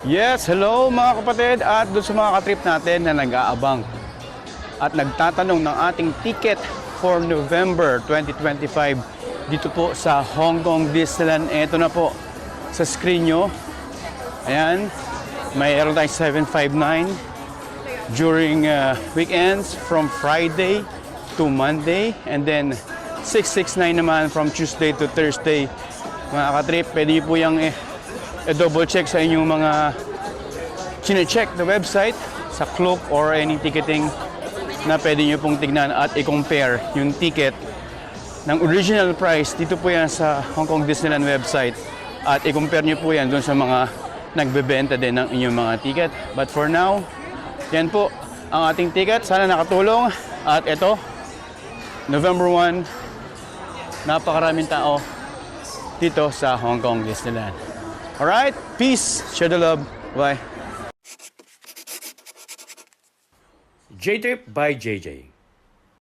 Yes, hello mga kapatid at doon sa mga katrip natin na nag-aabang at nagtatanong ng ating ticket for November 2025 dito po sa Hong Kong Disneyland. Ito na po sa screen nyo. Ayan, mayroon tayong 759 during weekends from Friday to Monday, and then 669 naman from Tuesday to Thursday. Mga katrip, pwede po yung double check sa inyong mga chine-check the website sa Klook or any ticketing na pwede nyo pong tignan at i-compare yung ticket ng original price. Dito po yan sa Hong Kong Disneyland website at i-compare nyo po yan dun sa mga nagbebenta din ng inyong mga ticket. But for now, yan po ang ating ticket. Sana nakatulong. At ito, November 1, napakaraming tao dito sa Hong Kong Disneyland. Alright, peace, share the love, bye. J-Trip by JJ.